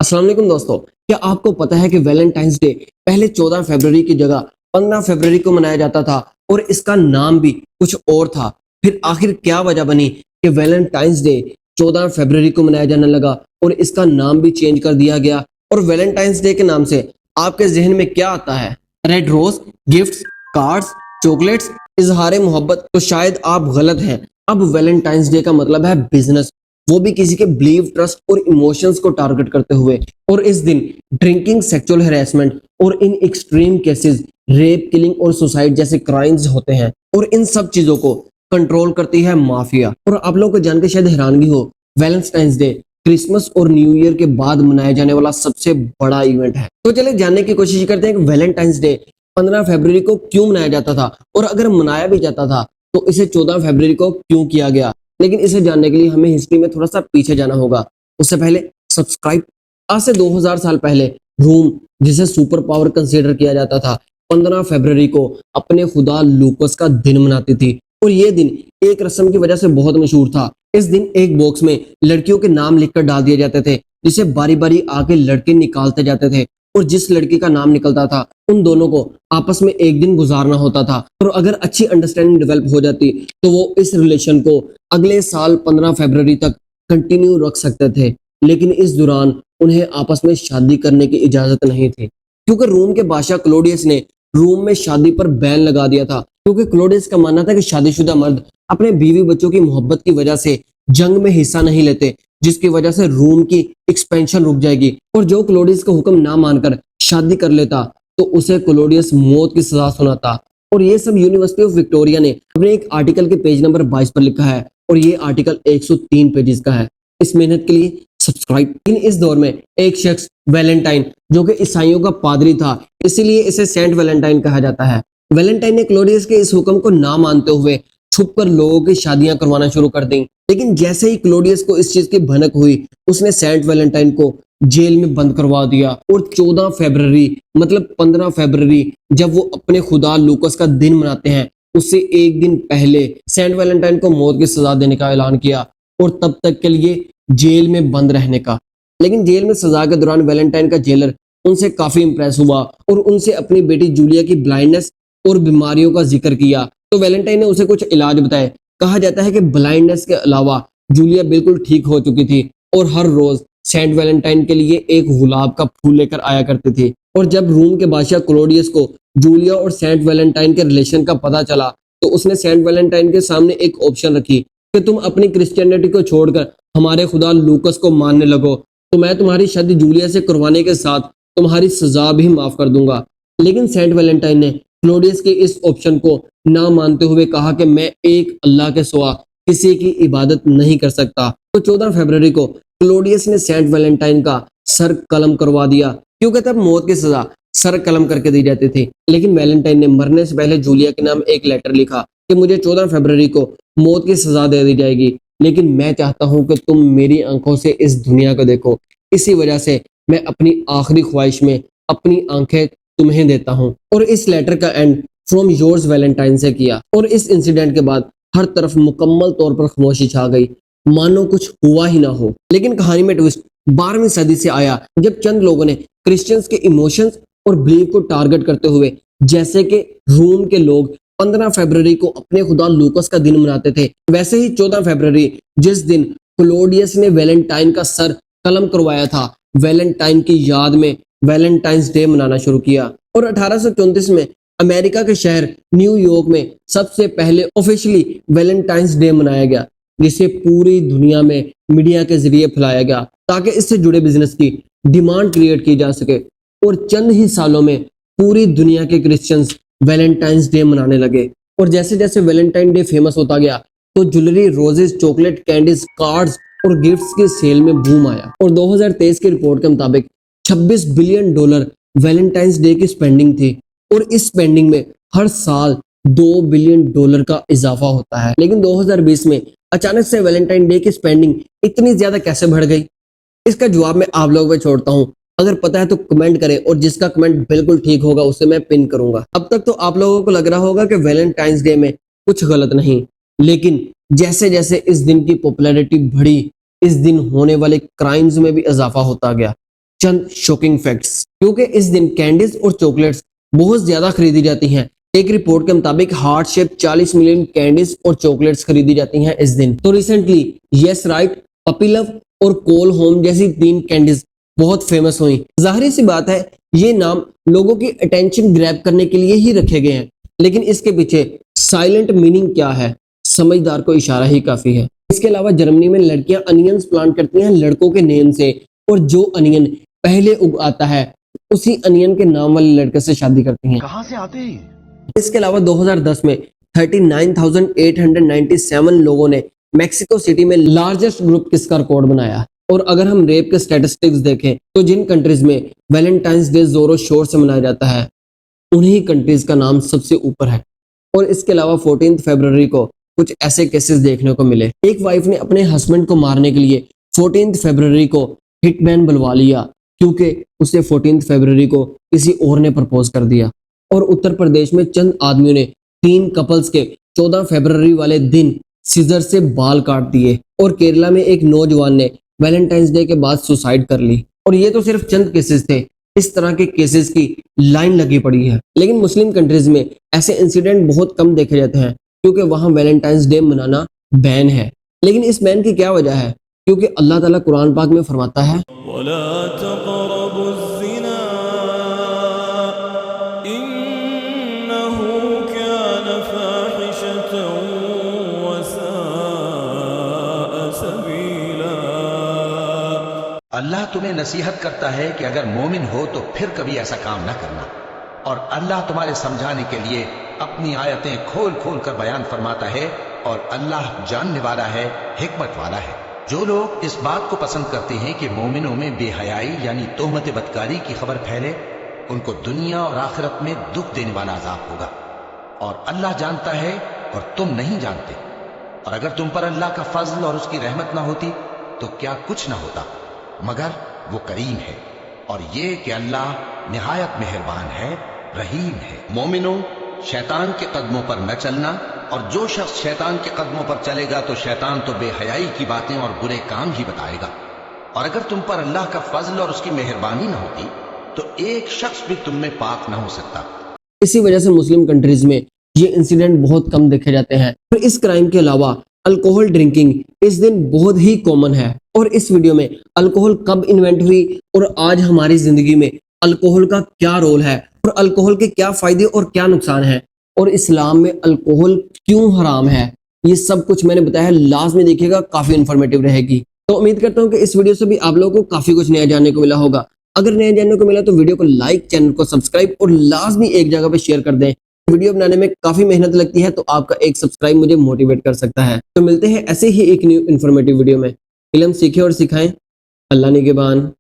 अस्सलाम वालेकुम दोस्तों। क्या आपको पता है कि वैलेंटाइंस डे पहले 14 फरवरी की जगह 15 फरवरी को मनाया जाता था और इसका नाम भी कुछ और था। फिर आखिर क्या वजह बनी कि वैलेंटाइंस डे 14 फरवरी को मनाया जाने लगा और इसका नाम भी चेंज कर दिया गया। और वैलेंटाइंस डे के नाम से आपके जहन में क्या आता है? Red rose, gifts, cards, chocolates, इजहार मोहब्बत? तो शायद आप गलत हैं। अब वैलेंटाइंस डे का मतलब है बिजनेस, वो भी किसी के बिलीव, ट्रस्ट और इमोशंस को टारगेट करते हुए। और इस दिन ड्रिंकिंग, सेक्सुअल हैरेसमेंट और in extreme cases rape, killing और सुसाइड जैसे क्राइम्स होते हैं। और इन सब चीजों को कंट्रोल करती है माफिया। और आप लोगों को जानकर शायद हैरानगी हो, वैलेंटाइंस डे क्रिसमस और न्यू ईयर के बाद मनाया जाने वाला सबसे बड़ा इवेंट है। तो चलिए जानने की कोशिश करते हैं कि वैलेंटाइंस डे 15 फरवरी को क्यों मनाया जाता था, और अगर मनाया भी जाता था तो इसे 14 फरवरी को क्यों किया गया। लेकिन इसे जानने के लिए हमें हिस्ट्री में थोड़ा सा पीछे जाना होगा। उससे पहले सब्सक्राइब। आज से 2000 साल पहले रोम, जिसे सुपर पावर कंसीडर किया जाता था, 15 फरवरी को अपने खुदा लूकस का दिन मनाती थी। और ये दिन एक रस्म की वजह से बहुत मशहूर था। इस दिन एक बॉक्स में लड़कियों के नाम लिखकर डाल दिए जाते थे, जिसे बारी बारी आके लड़के निकालते जाते थे। और जिस लड़की का नाम निकलता था उन दोनों को आपस में एक दिन गुजारना होता था। और अगर अच्छी अंडरस्टैंडिंग डेवलप हो जाती तो वो इस रिलेशन को अगले साल 15 फरवरी तक कंटिन्यू रख सकते थे। लेकिन इस दौरान उन्हें आपस में शादी करने की इजाजत नहीं थी, क्योंकि रोम के बादशाह क्लोडियस ने रोम में शादी पर बैन लगा दिया था। क्योंकि क्लोडियस का मानना था कि शादीशुदा मर्द अपने बीवी बच्चों की मोहब्बत की वजह से जंग में हिस्सा नहीं लेते, जिसकी वजह से रोम की एक्सपेंशन रुक जाएगी। और जो क्लोडियस का हुक्म ना मानकर शादी कर लेता तो उसे क्लोडियस मौत की सजा सुनाता। और ये सब यूनिवर्सिटी ऑफ विक्टोरिया ने अपने एक आर्टिकल के पेज नंबर 22 पर लिखा है। और ये आर्टिकल 103 पेजेस का है। इस मेहनत के लिए सब्सक्राइब। इन इस दौर में एक शख्स वैलेंटाइन, जो कि ईसाइयों का पादरी था, इसीलिए इसे सेंट वैलेंटाइन कहा जाता है। वैलेंटाइन ने क्लोडियस के इस हुक्म को ना मानते हुए छुपकर लोगों की शादियां करवाना शुरू कर दी। लेकिन जैसे ही क्लोडियस को इस चीज की भनक हुई, उसने सेंट वैलेंटाइन को जेल में बंद करवा दिया। और 14 फरवरी मतलब 15 फरवरी जब वो अपने खुदा लूकस का दिन मनाते हैं, उससे एक दिन पहले सेंट वैलेंटाइन को मौत की सजा देने का ऐलान किया और तब तक के लिए जेल में बंद रहने का। लेकिन जेल में सजा के दौरान वैलेंटाइन का जेलर उनसे काफी इंप्रेस हुआ और उनसे अपनी बेटी जूलिया की ब्लाइंडनेस और बीमारियों का जिक्र किया। तो वैलेंटाइन ने उसे कुछ इलाज बताए। कहा जाता है कि ब्लाइंडनेस के अलावा जूलिया बिल्कुल ठीक हो चुकी थी और हर रोज सेंट वैलेंटाइन के लिए एक गुलाब का फूल लेकर आया करती थी। और जब रोम के बादशाह क्लोडियस को जूलिया और सेंट वैलेंटाइन के रिलेशन का पता चला तो उसने सेंट वैलेंटाइन के सामने एक ऑप्शन रखी कि तुम अपनी क्रिश्चियनिटी को छोड़कर हमारे खुदा लूकस को मानने लगो तो मैं तुम्हारी शादी जूलिया से करवाने के साथ तुम्हारी सजा भी माफ कर दूंगा। लेकिन सेंट वैलेंटाइन ने क्लोडियस के इस ऑप्शन को ना मानते हुए कहा कि मैं एक अल्लाह के सिवा किसी की इबादत नहीं कर सकता। तो 14 फरवरी को क्लोडियस ने सेंट वैलेंटाइन का सर कलम करवा दिया, क्योंकि तब मौत की सजा सर कलम करके दी जाती थी। लेकिन वैलेंटाइन ने मरने से पहले जूलिया के नाम एक लेटर लिखा कि मुझे 14 फरवरी को मौत की सजा दे दी जाएगी, लेकिन मैं चाहता हूं कि तुम मेरी आंखों से इस दुनिया को देखो। इसी वजह से मैं अपनी आखिरी ख्वाहिश में अपनी आंखें तुम्हें देता हूं। और इस लेटर का एंड फ्रॉम योर्स वैलेंटाइन से किया। और इस इंसिडेंट के बाद हर तरफ मुकम्मल तौर पर खामोशी छा गई, मानो कुछ हुआ ही ना हो। लेकिन कहानी में ट्विस्ट 12वीं सदी से आया, जब चंद लोगों ने क्रिश्चियंस के इमोशंस और बिलीव को टारगेट करते हुए, जैसे कि रोम के लोग 15 फरवरी को अपने खुदा लूकस का दिन मनाते थे, वैसे ही 14 फरवरी जिस दिन क्लोडियस ने वैलेंटाइन का सर कलम करवाया था, वैलेंटाइन की याद में वैलेंटाइंस डे मनाना शुरू किया। और 1834 में अमेरिका के शहर न्यूयॉर्क में सबसे पहले ऑफिशियली वैलेंटाइंस डे मनाया गया, जिसे पूरी दुनिया में मीडिया के जरिए फैलाया गया ताकि इससे जुड़े बिजनेस की डिमांड क्रिएट की जा सके। और चंद ही सालों में पूरी दुनिया के क्रिश्चियंस वैलेंटाइंस डे मनाने लगे। और जैसे जैसे वैलेंटाइन डे फेमस होता गया तो jewellery, roses, chocolate, candies, cards और गिफ्ट्स की सेल में बूम आया। और 2023 की रिपोर्ट के मुताबिक 26 बिलियन डॉलर वैलेंटाइंस डे की स्पेंडिंग थी। और इस स्पेंडिंग में हर साल 2 बिलियन डॉलर का इजाफा होता है। लेकिन 2020 में अचानक से वैलेंटाइन डे की स्पेंडिंग इतनी ज्यादा कैसे बढ़ गई? इसका जवाब मैं आप लोगों पे छोड़ता हूँ। अगर पता है तो कमेंट करें और जिसका कमेंट बिल्कुल ठीक होगा उसे मैं पिन करूंगा। अब तक तो आप लोगों को लग रहा होगा कि वैलेंटाइंस डे में कुछ गलत नहीं, लेकिन जैसे जैसे इस दिन की पॉपुलैरिटी बढ़ी, इस दिन होने वाले क्राइम्स में भी इजाफा होता गया। चंद शॉकिंग फैक्ट्स, क्योंकि इस दिन कैंडीज और चॉकलेट्स बहुत ज्यादा खरीदी जाती हैं। एक रिपोर्ट के मुताबिक हार्ट शेप 40 मिलियन कैंडीज और चॉकलेट्स खरीदी जाती हैं इस दिन। तो recently yes right, puppy love और कोल होम जैसी 3 कैंडीज बहुत फेमस हुई। जाहिर सी बात है ये नाम लोगों की अटेंशन ग्रैब करने के लिए ही रखे गए हैं, लेकिन इसके पीछे साइलेंट मीनिंग क्या है, समझदार को इशारा ही काफी है। इसके अलावा जर्मनी में लड़कियां अनियंस प्लांट करती हैं लड़कों के नेम से, और जो अनियन पहले उग आता है उसी अनियन के नाम वाले लड़के से शादी करती हैं। कहां से आते हैं? इसके अलावा 2010 में 39,897 लोगों ने मेक्सिको सिटी में लार्जेस्ट ग्रुप किस का रिकॉर्ड बनाया। और अगर हम रेप के स्टैटिस्टिक्स देखें तो जिन कंट्रीज में वैलेंटाइंस डे जोरों शोर से मनाया जाता है उन्हीं कंट्रीज का नाम सबसे ऊपर है। और इसके अलावा 14 फरवरी को कुछ ऐसे केसेस देखने को मिले। एक वाइफ ने अपने हस्बैंड को मारने के लिए 14 फरवरी को हिटमैन बुलवा लिया, क्योंकि उसे 14 फरवरी को किसी और ने प्रपोज कर दिया। और उत्तर प्रदेश में चंद आदमियों ने 3 कपल्स के 14 फरवरी वाले दिन सीजर से बाल काट दिए। और केरला में एक नौजवान ने वैलेंटाइंस डे के बाद सुसाइड कर ली। और ये तो सिर्फ चंद केसेस थे, इस तरह के केसेस की लाइन लगी पड़ी है। लेकिन मुस्लिम कंट्रीज में ऐसे इंसिडेंट बहुत कम देखे जाते हैं, क्योंकि वहां वैलेंटाइंस डे मनाना बैन है। लेकिन इस बैन की क्या वजह है? क्योंकि अल्लाह ताला कुरान पाक में फरमाता है, अल्लाह तुम्हें नसीहत करता है कि अगर मोमिन हो तो फिर कभी ऐसा काम ना करना। और अल्लाह तुम्हारे समझाने के लिए अपनी आयतें खोल खोल कर बयान फरमाता है, और अल्लाह जानने वाला है, हिकमत वाला है। जो लोग इस बात को पसंद करते हैं कि मोमिनों में बेहयाई यानी तोहमत बदकारी की खबर फैले, उनको दुनिया और आखिरत में दुख देने वाला अजाब होगा। और अल्लाह जानता है और तुम नहीं जानते। और अगर तुम पर अल्लाह का फजल और उसकी रहमत ना होती तो क्या कुछ ना होता, मगर वो करीम है। और ये कि अल्लाह निहायत मेहरबान है, रहीम है। मोमिनो, शैतान के कदमों पर न चलना, और जो शख्स शैतान के कदमों पर चलेगा तो शैतान तो बेहयाई की बातें और बुरे काम ही बताएगा। और अगर तुम पर अल्लाह का फजल और उसकी मेहरबानी न होती तो एक शख्स भी तुम में पाक न हो सकता। इसी वजह से मुस्लिम कंट्रीज में ये इंसिडेंट बहुत कम देखे जाते हैं। और इस क्राइम के अलावा अल्कोहल ड्रिंकिंग इस दिन बहुत ही कॉमन है। और इस वीडियो में अल्कोहल कब इन्वेंट हुई और आज हमारी जिंदगी में अल्कोहल का क्या रोल है, और अल्कोहल के क्या फायदे और क्या नुकसान है, और इस्लाम में अल्कोहल क्यों हराम है, ये सब कुछ मैंने बताया है। लास्ट में देखिएगा, काफी इन्फॉर्मेटिव रहेगी। तो उम्मीद करता हूँ कि इस वीडियो से भी आप लोगों को काफी कुछ नया जानने को मिला होगा। अगर नया जानने को मिला तो वीडियो को लाइक, चैनल को सब्सक्राइब और लाजमी एक जगह पे शेयर कर दें। वीडियो बनाने में काफी मेहनत लगती है, तो आपका एक सब्सक्राइब मुझे मोटिवेट कर सकता है। तो मिलते हैं ऐसे ही एक न्यू इन्फॉर्मेटिव वीडियो में। फिल्म सीखें और सिखाएं। अल्लाह निगहबान।